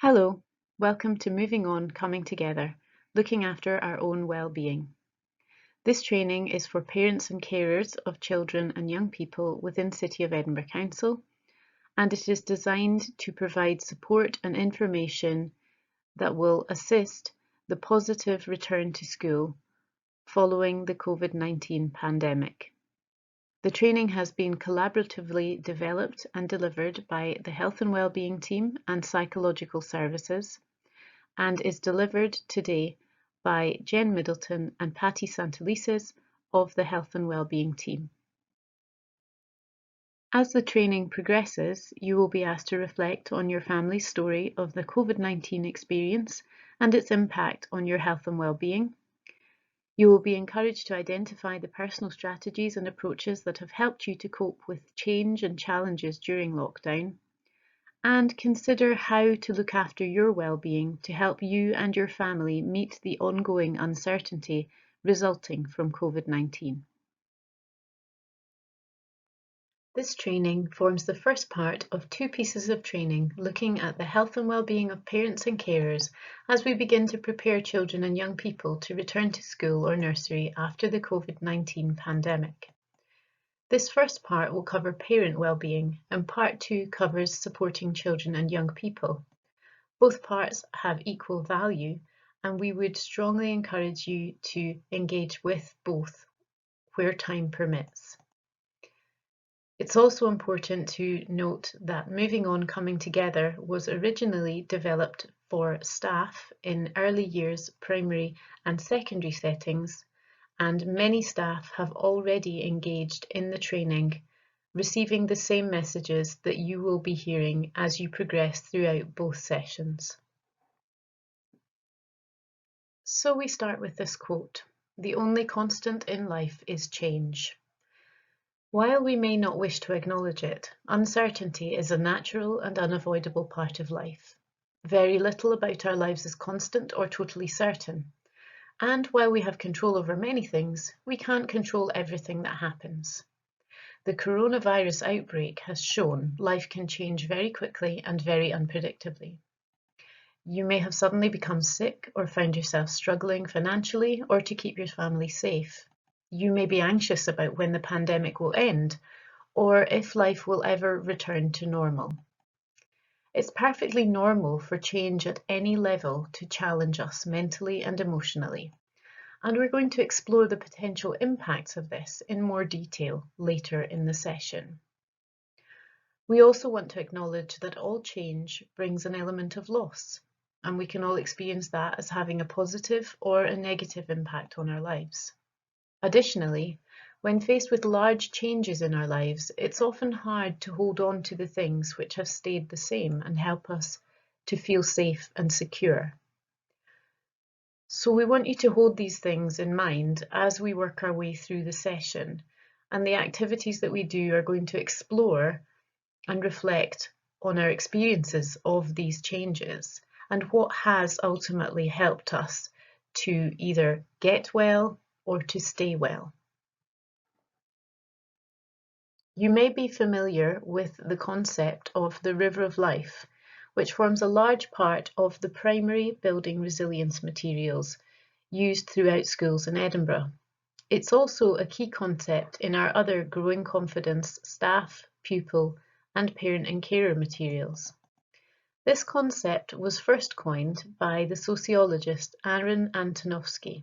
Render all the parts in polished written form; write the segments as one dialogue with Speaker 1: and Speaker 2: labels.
Speaker 1: Hello, welcome to Moving On, Coming Together, looking after our own well-being. This training is for parents and carers of children and young people within City of Edinburgh Council, and it is designed to provide support and information that will assist the positive return to school following the COVID-19 pandemic. The training has been collaboratively developed and delivered by the Health and Wellbeing team and Psychological Services, and is delivered today by Jen Middleton and Patty Santelises of the Health and Wellbeing team. As the training progresses, you will be asked to reflect on your family's story of the COVID-19 experience and its impact on your health and well-being. You will be encouraged to identify the personal strategies and approaches that have helped you to cope with change and challenges during lockdown, and consider how to look after your well-being to help you and your family meet the ongoing uncertainty resulting from COVID-19. This training forms the first part of two pieces of training looking at the health and well-being of parents and carers as we begin to prepare children and young people to return to school or nursery after the COVID-19 pandemic. This first part will cover parent well-being and part two covers supporting children and young people. Both parts have equal value and we would strongly encourage you to engage with both where time permits. It's also important to note that Moving On, Coming Together was originally developed for staff in early years primary and secondary settings, and many staff have already engaged in the training, receiving the same messages that you will be hearing as you progress throughout both sessions. So we start with this quote: "The only constant in life is change." While we may not wish to acknowledge it, uncertainty is a natural and unavoidable part of life. Very little about our lives is constant or totally certain. And while we have control over many things, we can't control everything that happens. The coronavirus outbreak has shown life can change very quickly and very unpredictably. You may have suddenly become sick or found yourself struggling financially or to keep your family safe. You may be anxious about when the pandemic will end or if life will ever return to normal. It's perfectly normal for change at any level to challenge us mentally and emotionally, and we're going to explore the potential impacts of this in more detail later in the session. We also want to acknowledge that all change brings an element of loss, and we can all experience that as having a positive or a negative impact on our lives. Additionally, when faced with large changes in our lives, it's often hard to hold on to the things which have stayed the same and help us to feel safe and secure. So we want you to hold these things in mind as we work our way through the session, and the activities that we do are going to explore and reflect on our experiences of these changes and what has ultimately helped us to either get well or to stay well. You may be familiar with the concept of the river of life, which forms a large part of the primary building resilience materials used throughout schools in Edinburgh. It's also a key concept in our other growing confidence staff, pupil, and parent and carer materials. This concept was first coined by the sociologist Aaron Antonovsky,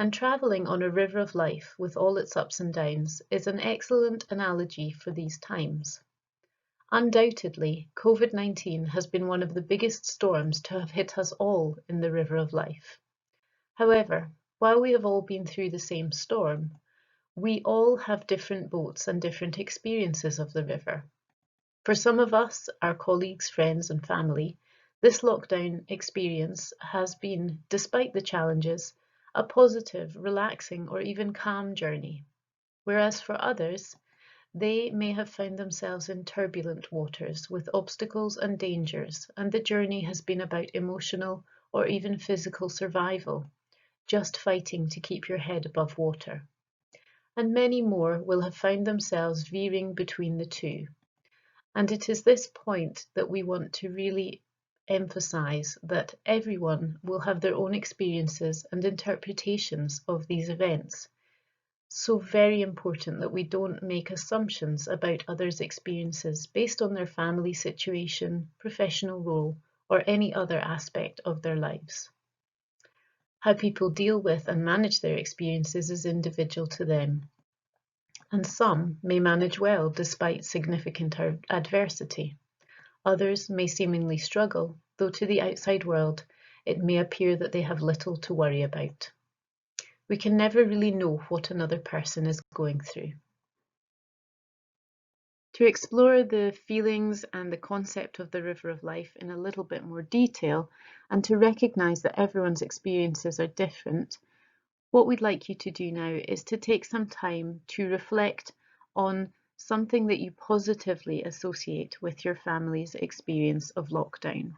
Speaker 1: and travelling on a river of life with all its ups and downs is an excellent analogy for these times. Undoubtedly, COVID-19 has been one of the biggest storms to have hit us all in the river of life. However, while we have all been through the same storm, we all have different boats and different experiences of the river. For some of us, our colleagues, friends and family, this lockdown experience has been, despite the challenges, a positive, relaxing or even calm journey, whereas for others, they may have found themselves in turbulent waters with obstacles and dangers, and the journey has been about emotional or even physical survival, just fighting to keep your head above water. And many more will have found themselves veering between the two. And it is this point that we want to really emphasise that everyone will have their own experiences and interpretations of these events. So very important that we don't make assumptions about others' experiences based on their family situation, professional role, or any other aspect of their lives. How people deal with and manage their experiences is individual to them, and some may manage well despite significant adversity. Others may seemingly struggle, though to the outside world it may appear that they have little to worry about. We can never really know what another person is going through. To explore the feelings and the concept of the river of life in a little bit more detail, and to recognise that everyone's experiences are different, what we'd like you to do now is to take some time to reflect on something that you positively associate with your family's experience of lockdown.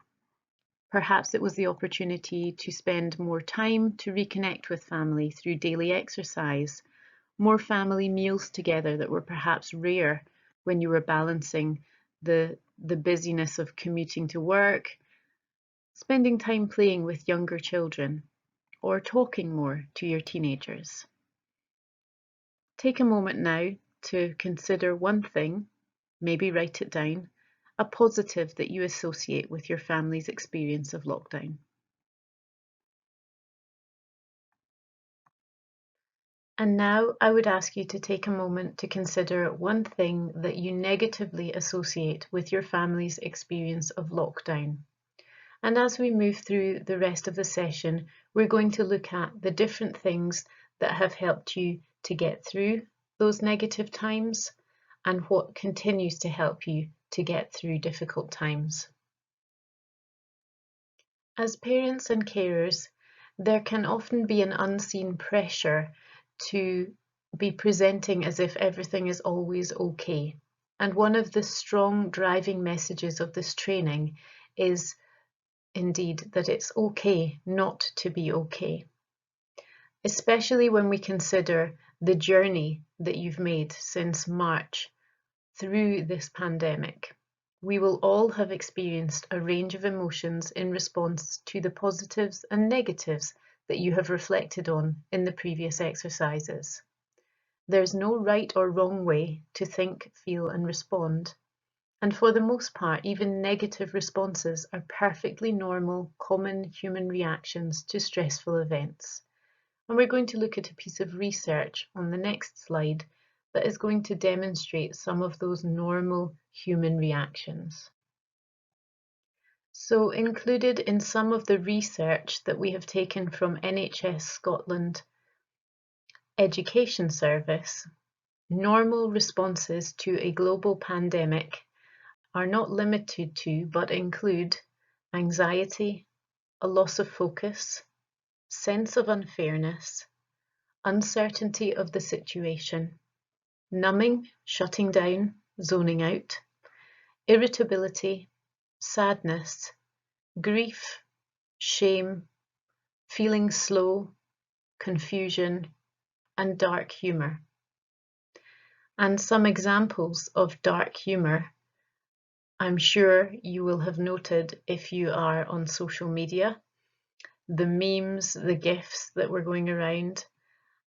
Speaker 1: Perhaps it was the opportunity to spend more time to reconnect with family through daily exercise, more family meals together that were perhaps rare when you were balancing the busyness of commuting to work, spending time playing with younger children, or talking more to your teenagers. Take a moment now to consider one thing, maybe write it down, a positive that you associate with your family's experience of lockdown. And now I would ask you to take a moment to consider one thing that you negatively associate with your family's experience of lockdown. And as we move through the rest of the session, we're going to look at the different things that have helped you to get through those negative times and what continues to help you to get through difficult times. As parents and carers, there can often be an unseen pressure to be presenting as if everything is always okay. And one of the strong driving messages of this training is indeed that it's okay not to be okay. Especially when we consider the journey that you've made since March through this pandemic. We will all have experienced a range of emotions in response to the positives and negatives that you have reflected on in the previous exercises. There's no right or wrong way to think, feel, and respond. And for the most part, even negative responses are perfectly normal, common human reactions to stressful events. And we're going to look at a piece of research on the next slide that is going to demonstrate some of those normal human reactions. So included in some of the research that we have taken from NHS Scotland Education Service, normal responses to a global pandemic are not limited to but include anxiety, a loss of focus, sense of unfairness, uncertainty of the situation, numbing, shutting down, zoning out, irritability, sadness, grief, shame, feeling slow, confusion, and dark humour. And some examples of dark humour I'm sure you will have noted if you are on social media, the memes, the GIFs that were going around,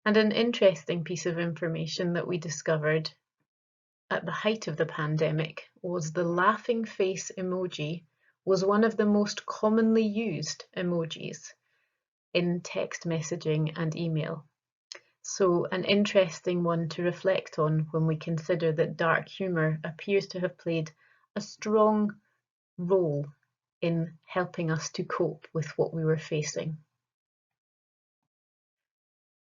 Speaker 1: and an interesting piece of information that we discovered at the height of the pandemic was the laughing face emoji was one of the most commonly used emojis in text messaging and email. So an interesting one to reflect on when we consider that dark humour appears to have played a strong role in helping us to cope with what we were facing.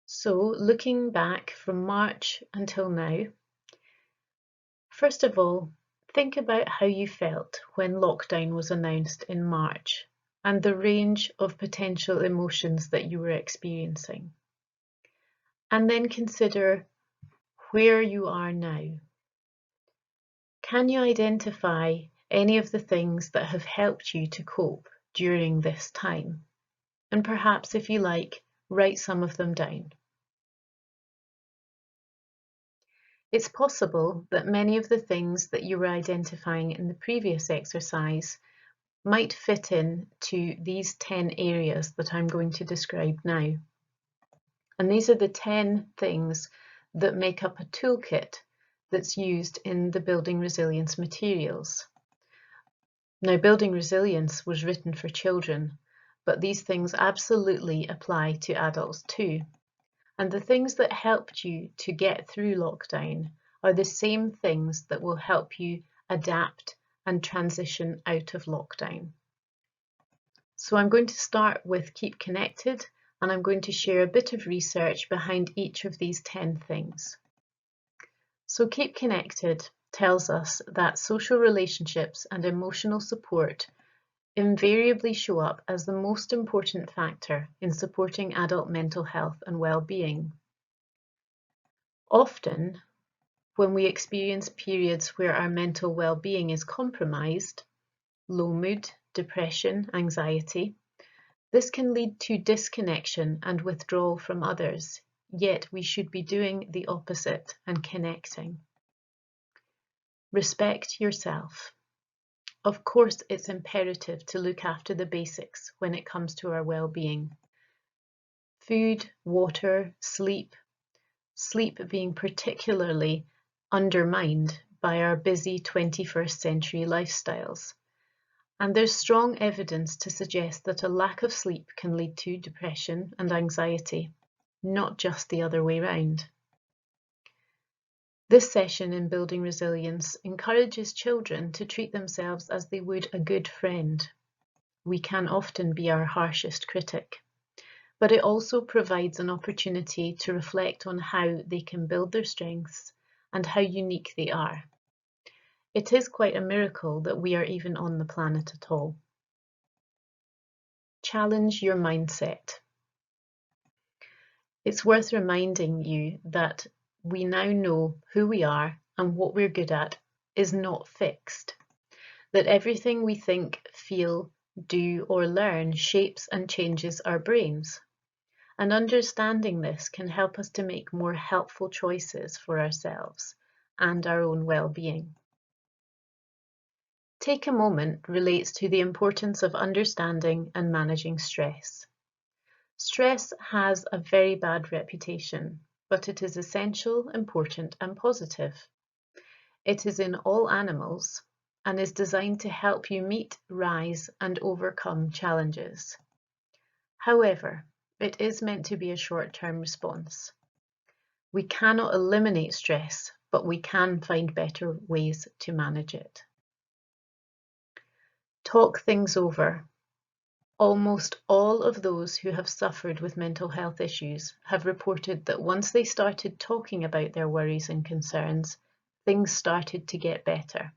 Speaker 1: So looking back from March until now, first of all, think about how you felt when lockdown was announced in March and the range of potential emotions that you were experiencing. And then consider where you are now. Can you identify any of the things that have helped you to cope during this time? And perhaps, if you like, write some of them down. It's possible that many of the things that you were identifying in the previous exercise might fit in to these 10 areas that I'm going to describe now. And these are the 10 things that make up a toolkit that's used in the Building Resilience materials. Now, Building Resilience was written for children, but these things absolutely apply to adults too. And the things that helped you to get through lockdown are the same things that will help you adapt and transition out of lockdown. So I'm going to start with Keep Connected, and I'm going to share a bit of research behind each of these 10 things. So Keep Connected tells us that social relationships and emotional support invariably show up as the most important factor in supporting adult mental health and well-being. Often, when we experience periods where our mental well-being is compromised, low mood, depression, anxiety, this can lead to disconnection and withdrawal from others, yet we should be doing the opposite and connecting. Respect yourself. Of course, it's imperative to look after the basics when it comes to our well-being. Food, water, sleep being particularly undermined by our busy 21st century lifestyles. And there's strong evidence to suggest that a lack of sleep can lead to depression and anxiety, not just the other way round. This session in Building Resilience encourages children to treat themselves as they would a good friend. We can often be our harshest critic, but it also provides an opportunity to reflect on how they can build their strengths and how unique they are. It is quite a miracle that we are even on the planet at all. Challenge your mindset. It's worth reminding you that we now know who we are and what we're good at is not fixed. That everything we think, feel, do or learn shapes and changes our brains. And understanding this can help us to make more helpful choices for ourselves and our own well-being. Take a moment relates to the importance of understanding and managing stress. Stress has a very bad reputation, but it is essential, important and positive. It is in all animals and is designed to help you meet, rise and overcome challenges. However, it is meant to be a short-term response. We cannot eliminate stress, but we can find better ways to manage it. Talk things over. Almost all of those who have suffered with mental health issues have reported that once they started talking about their worries and concerns, things started to get better.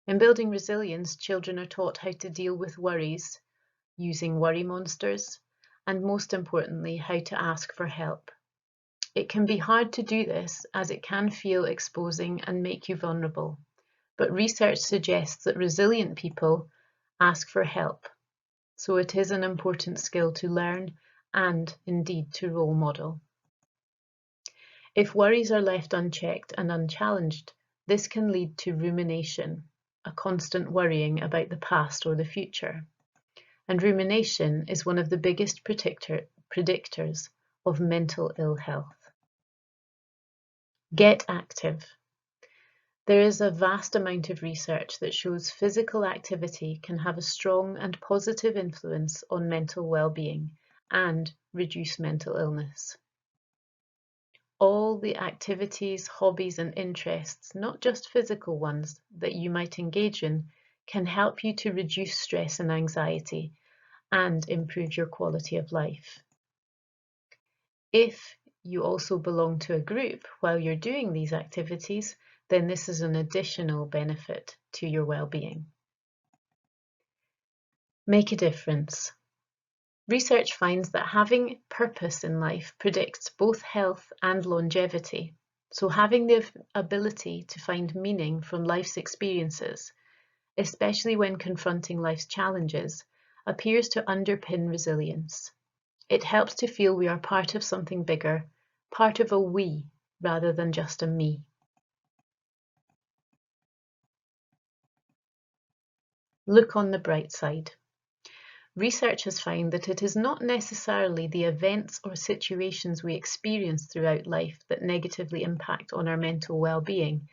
Speaker 1: In Building Resilience, children are taught how to deal with worries, using worry monsters, and most importantly, how to ask for help. It can be hard to do this as it can feel exposing and make you vulnerable, but research suggests that resilient people ask for help. So it is an important skill to learn and indeed to role model. If worries are left unchecked and unchallenged, this can lead to rumination, a constant worrying about the past or the future. And rumination is one of the biggest predictors of mental ill health. Get active. There is a vast amount of research that shows physical activity can have a strong and positive influence on mental well-being and reduce mental illness. All the activities, hobbies and interests, not just physical ones, that you might engage in can help you to reduce stress and anxiety and improve your quality of life. If you also belong to a group while you're doing these activities, then this is an additional benefit to your well-being. Make a difference. Research finds that having purpose in life predicts both health and longevity. So having the ability to find meaning from life's experiences, especially when confronting life's challenges, appears to underpin resilience. It helps to feel we are part of something bigger, part of a we rather than just a me. Look on the bright side. Research has found that it is not necessarily the events or situations we experience throughout life that negatively impact on our mental well-being,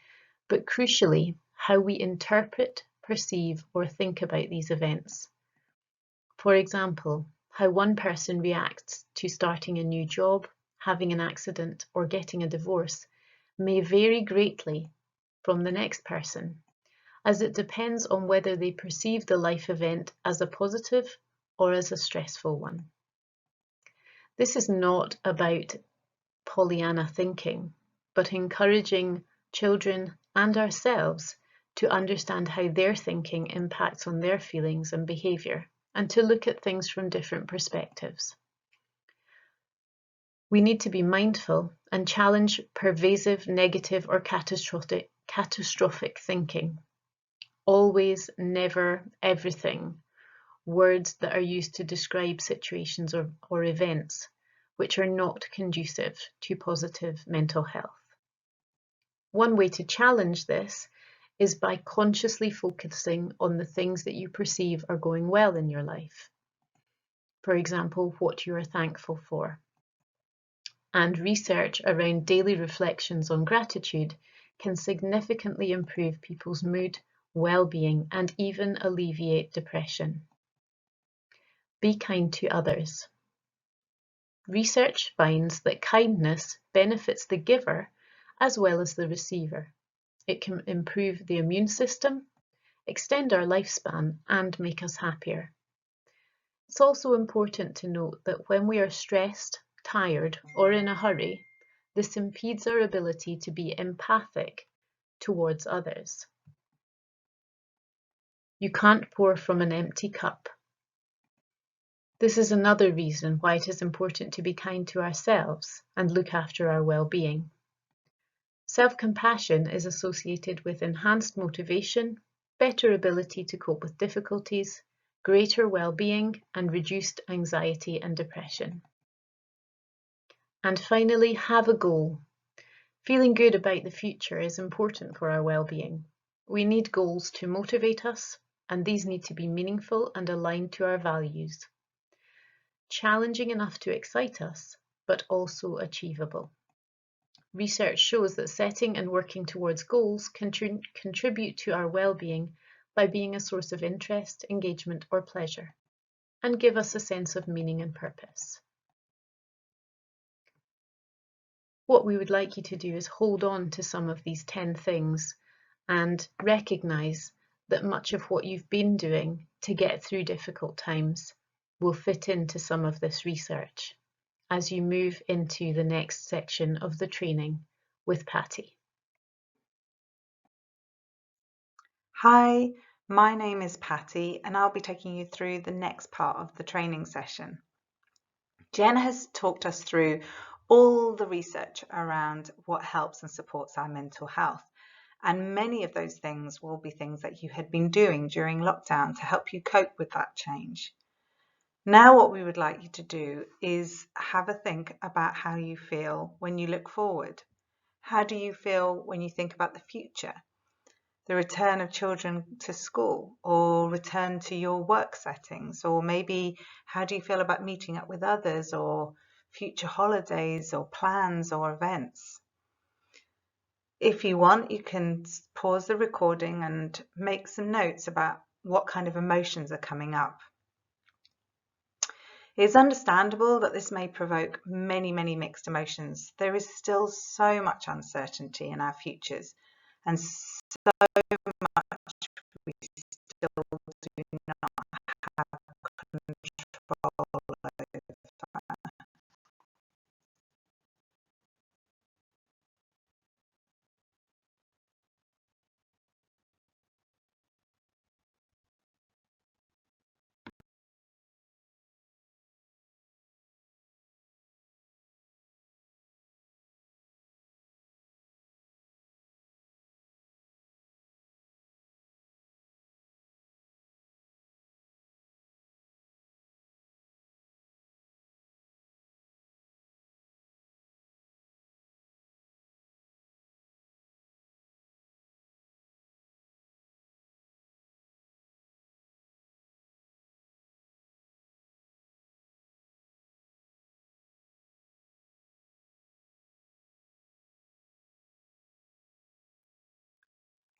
Speaker 1: but crucially, how we interpret, perceive, or think about these events. For example, how one person reacts to starting a new job, having an accident, or getting a divorce may vary greatly from the next person, as it depends on whether they perceive the life event as a positive or as a stressful one. This is not about Pollyanna thinking, but encouraging children and ourselves to understand how their thinking impacts on their feelings and behaviour, and to look at things from different perspectives. We need to be mindful and challenge pervasive, negative, or catastrophic thinking. Always, never, everything, words that are used to describe situations or events which are not conducive to positive mental health. One way to challenge this is by consciously focusing on the things that you perceive are going well in your life. For example, what you are thankful for. And research around daily reflections on gratitude can significantly improve people's mood, well-being, and even alleviate depression. Be kind to others. Research finds that kindness benefits the giver as well as the receiver. It can improve the immune system, extend our lifespan, and make us happier. It's also important to note that when we are stressed, tired, or in a hurry, this impedes our ability to be empathic towards others. You can't pour from an empty cup. This is another reason why it is important to be kind to ourselves and look after our well-being. Self-compassion is associated with enhanced motivation, better ability to cope with difficulties, greater well-being, and reduced anxiety and depression. And finally, have a goal. Feeling good about the future is important for our well-being. We need goals to motivate us, and these need to be meaningful and aligned to our values. Challenging enough to excite us, but also achievable. Research shows that setting and working towards goals can contribute to our well-being by being a source of interest, engagement, or pleasure, and give us a sense of meaning and purpose. What we would like you to do is hold on to some of these 10 things and recognize that much of what you've been doing to get through difficult times will fit into some of this research as you move into the next section of the training with Patty.
Speaker 2: Hi, my name is Patty and I'll be taking you through the next part of the training session. Jen has talked us through all the research around what helps and supports our mental health. And many of those things will be things that you had been doing during lockdown to help you cope with that change. Now what we would like you to do is have a think about how you feel when you look forward. How do you feel when you think about the future? The return of children to school, or return to your work settings, or maybe how do you feel about meeting up with others, or future holidays or plans or events? If you want, you can pause the recording and make some notes about what kind of emotions are coming up. It's understandable that this may provoke many mixed emotions. There is still so much uncertainty in our futures, and so much we still do not have control over.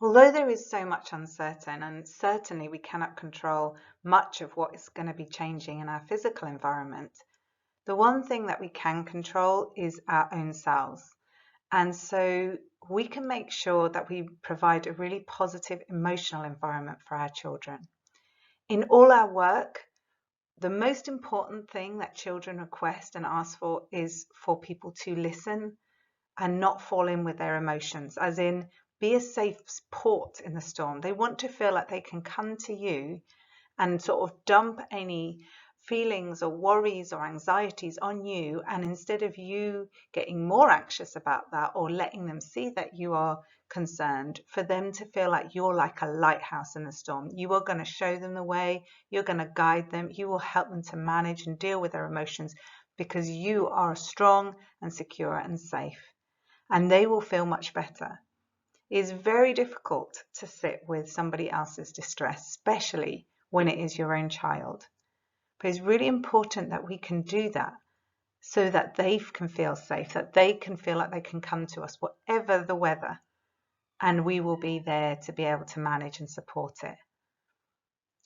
Speaker 2: Although there is so much uncertain, and certainly we cannot control much of what is going to be changing in our physical environment, the one thing that we can control is our own selves. And so we can make sure that we provide a really positive emotional environment for our children. In all our work, the most important thing that children request and ask for is for people to listen and not fall in with their emotions, as in be a safe port in the storm. They want to feel like they can come to you and sort of dump any feelings or worries or anxieties on you, and instead of you getting more anxious about that or letting them see that you are concerned, for them to feel like you're like a lighthouse in the storm. You are going to show them the way, you're going to guide them, you will help them to manage and deal with their emotions because you are strong and secure and safe, and they will feel much better. It is very difficult to sit with somebody else's distress, especially when it is your own child. But it's really important that we can do that so that they can feel safe, that they can feel like they can come to us, whatever the weather, and we will be there to be able to manage and support it.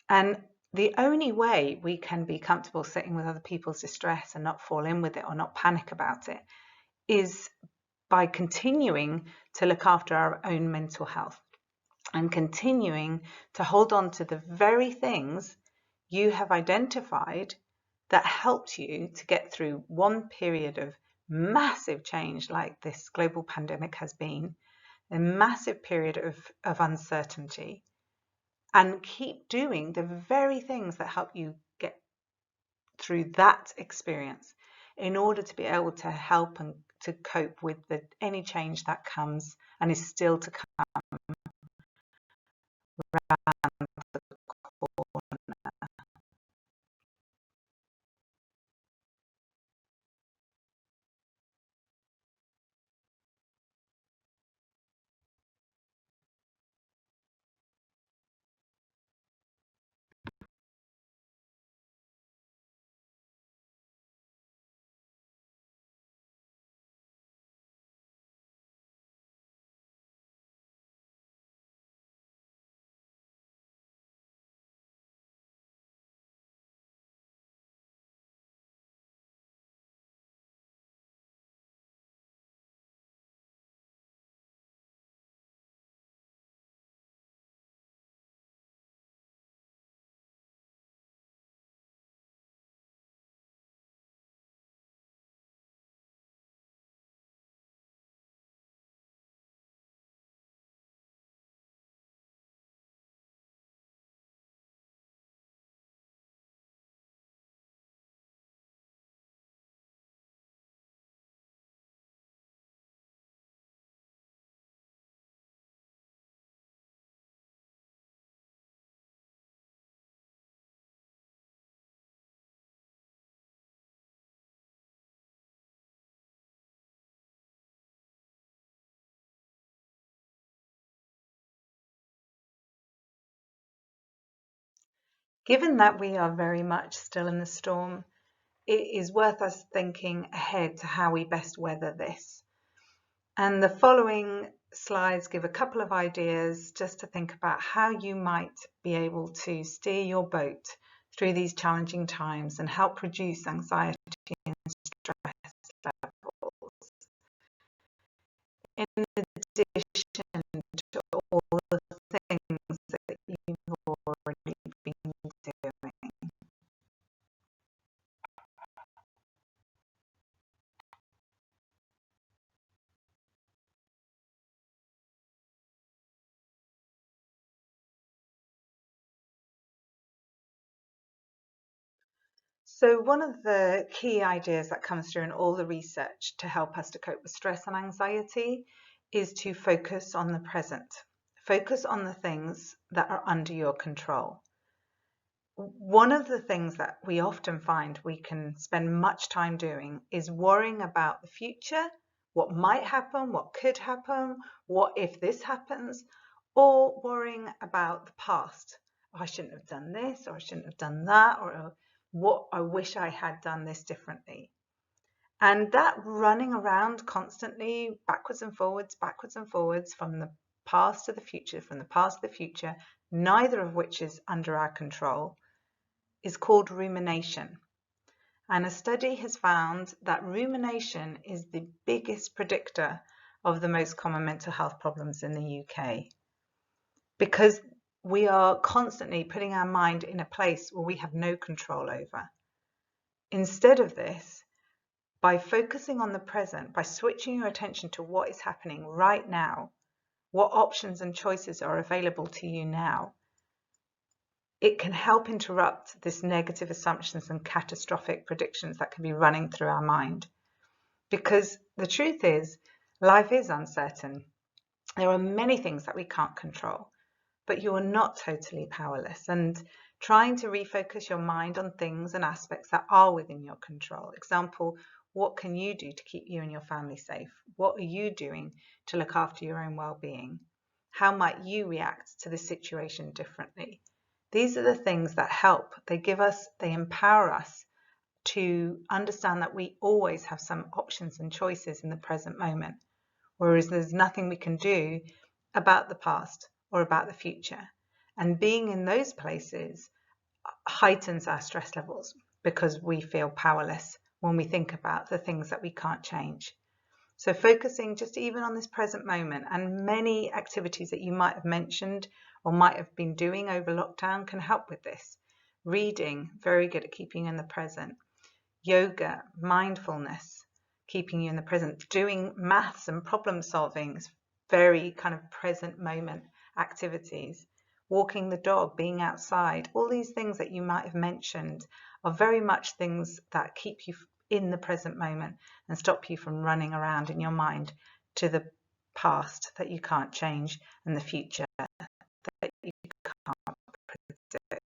Speaker 2: And the only way we can be comfortable sitting with other people's distress and not fall in with it or not panic about it is by continuing to look after our own mental health and continuing to hold on to the very things you have identified that helped you to get through one period of massive change like this global pandemic has been, a massive period of uncertainty, and keep doing the very things that help you get through that experience in order to be able to help and to cope with any change that comes and is still to come around the corner. Given that we are very much still in the storm, it is worth us thinking ahead to how we best weather this. And the following slides give a couple of ideas just to think about how you might be able to steer your boat through these challenging times and help reduce anxiety and stress levels. In addition to all the things that you've already been doing. So one of the key ideas that comes through in all the research to help us to cope with stress and anxiety is to focus on the present. Focus on the things that are under your control. One of the things that we often find we can spend much time doing is worrying about the future, what might happen, what could happen, what if this happens, or worrying about the past. Oh, I shouldn't have done this, or I shouldn't have done that, or what I wish I had done this differently. And that running around constantly backwards and forwards from the past to the future, from the past to the future, neither of which is under our control, is called rumination. And a study has found that rumination is the biggest predictor of the most common mental health problems in the UK, because we are constantly putting our mind in a place where we have no control over. Instead of this, by focusing on the present, by switching your attention to what is happening right now, what options and choices are available to you now, it can help interrupt this negative assumptions and catastrophic predictions that can be running through our mind. Because the truth is, life is uncertain. There are many things that we can't control, but you are not totally powerless. And trying to refocus your mind on things and aspects that are within your control. Example, what can you do to keep you and your family safe? What are you doing to look after your own well-being? How might you react to this situation differently? These are the things that help. They empower us to understand that we always have some options and choices in the present moment, whereas there's nothing we can do about the past or about the future. And being in those places heightens our stress levels because we feel powerless when we think about the things that we can't change. So focusing just even on this present moment, and many activities that you might have mentioned or might have been doing over lockdown can help with this. Reading, very good at keeping you in the present. Yoga, mindfulness, keeping you in the present. Doing maths and problem solving, very kind of present moment activities. Walking the dog, being outside, all these things that you might have mentioned are very much things that keep you in the present moment and stop you from running around in your mind to the past that you can't change and the future that you can't predict.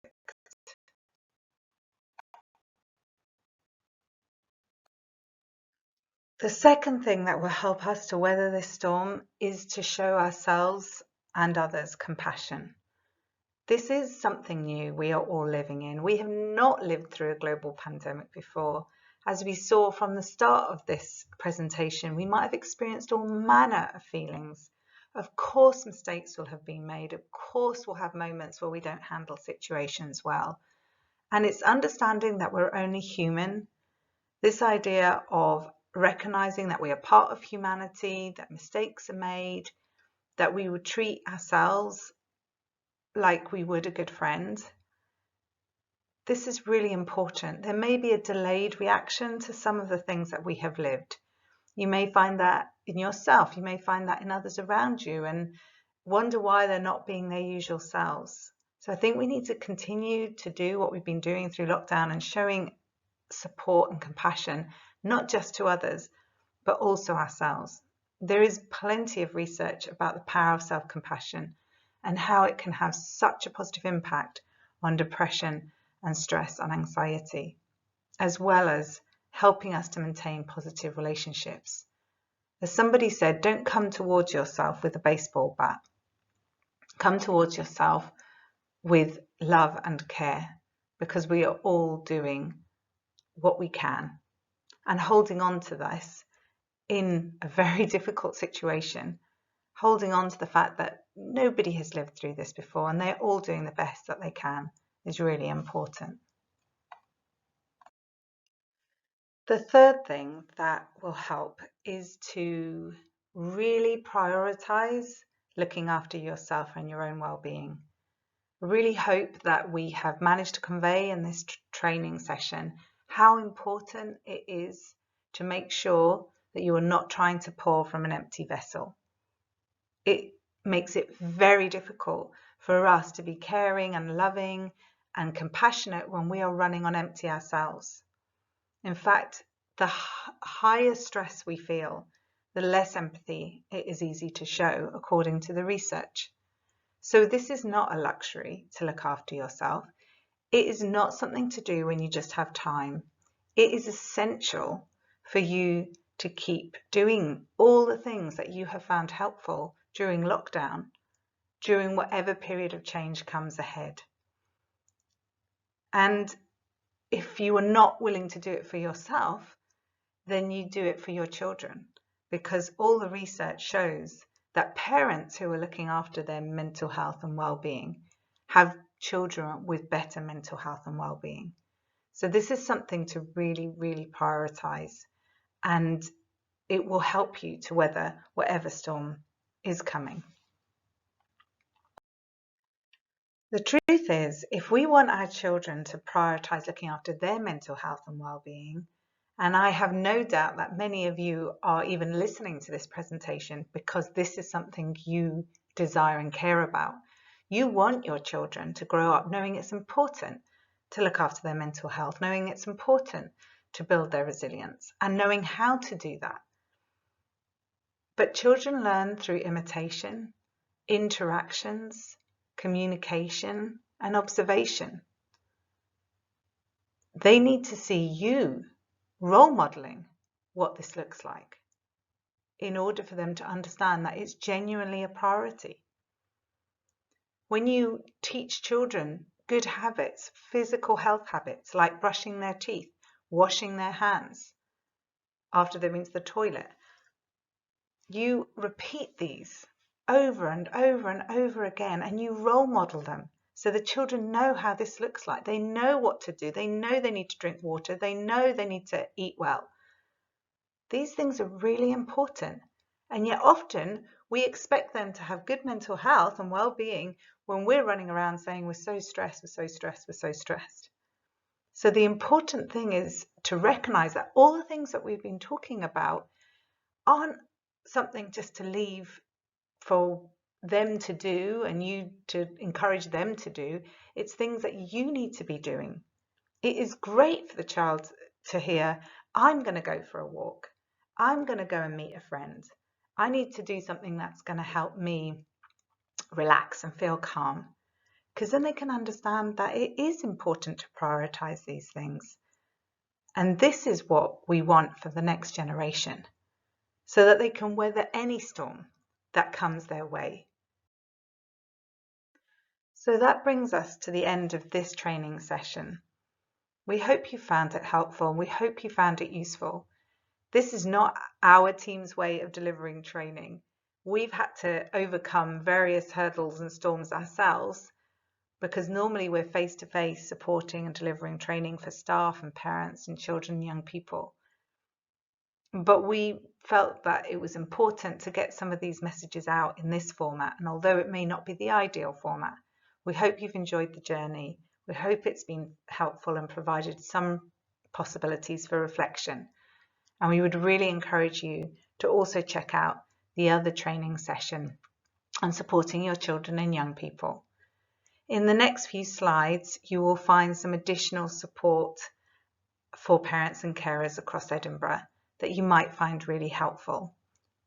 Speaker 2: The second thing that will help us to weather this storm is to show ourselves and others compassion. This is something new we are all living in. We have not lived through a global pandemic before. As we saw from the start of this presentation, we might have experienced all manner of feelings. Of course, mistakes will have been made. Of course, we'll have moments where we don't handle situations well. And it's understanding that we're only human. This idea of recognizing that we are part of humanity, that mistakes are made, that we would treat ourselves like we would a good friend. This is really important. There may be a delayed reaction to some of the things that we have lived. You may find that in yourself, you may find that in others around you, and wonder why they're not being their usual selves. So I think we need to continue to do what we've been doing through lockdown and showing support and compassion, not just to others, but also ourselves. There is plenty of research about the power of self-compassion and how it can have such a positive impact on depression and stress and anxiety, as well as helping us to maintain positive relationships. As somebody said, don't come towards yourself with a baseball bat. Come towards yourself with love and care, because we are all doing what we can and holding on to this in a very difficult situation, holding on to the fact that nobody has lived through this before and they're all doing the best that they can is really important. The third thing that will help is to really prioritize looking after yourself and your own well-being. I really hope that we have managed to convey in this training session how important it is to make sure that you are not trying to pour from an empty vessel. It makes it very difficult for us to be caring and loving and compassionate when we are running on empty ourselves. In fact, the higher stress we feel, the less empathy it is easy to show, according to the research. So this is not a luxury to look after yourself. It is not something to do when you just have time. It is essential for you to keep doing all the things that you have found helpful during lockdown, during whatever period of change comes ahead. And if you are not willing to do it for yourself, then you do it for your children, because all the research shows that parents who are looking after their mental health and well-being have children with better mental health and well-being. So this is something to really, really prioritize, and it will help you to weather whatever storm is coming. The truth is, if we want our children to prioritize looking after their mental health and well-being, and I have no doubt that many of you are even listening to this presentation because this is something you desire and care about. You want your children to grow up knowing it's important to look after their mental health, knowing it's important to build their resilience, and knowing how to do that. But children learn through imitation, interactions, communication, and observation. They need to see you role modeling what this looks like in order for them to understand that it's genuinely a priority. When you teach children good habits, physical health habits like brushing their teeth, washing their hands after they've been to the toilet, you repeat these over and over and over again, and you role model them so the children know how this looks like. They know what to do. They know they need to drink water. They know they need to eat well. These things are really important, and yet often we expect them to have good mental health and well-being when we're running around saying we're so stressed, we're so stressed, we're so stressed. So the important thing is to recognize that all the things that we've been talking about aren't something just to leave for them to do and you to encourage them to do. It's things that you need to be doing. It is great for the child to hear, I'm going to go for a walk. I'm going to go and meet a friend. I need to do something that's going to help me relax and feel calm. Because then they can understand that it is important to prioritize these things. And this is what we want for the next generation, so that they can weather any storm that comes their way. So that brings us to the end of this training session. We hope you found it helpful. We hope you found it useful. This is not our team's way of delivering training. We've had to overcome various hurdles and storms ourselves, because normally we're face-to-face supporting and delivering training for staff and parents and children and young people. But we felt that it was important to get some of these messages out in this format, and although it may not be the ideal format, we hope you've enjoyed the journey. We hope it's been helpful and provided some possibilities for reflection. And we would really encourage you to also check out the other training session on supporting your children and young people. In the next few slides, you will find some additional support for parents and carers across Edinburgh that you might find really helpful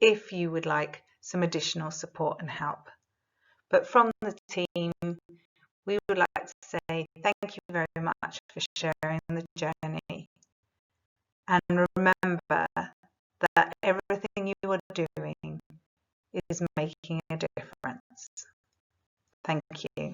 Speaker 2: if you would like some additional support and help. But from the team, we would like to say thank you very much for sharing the journey. And remember that everything you are doing is making a difference. Thank you.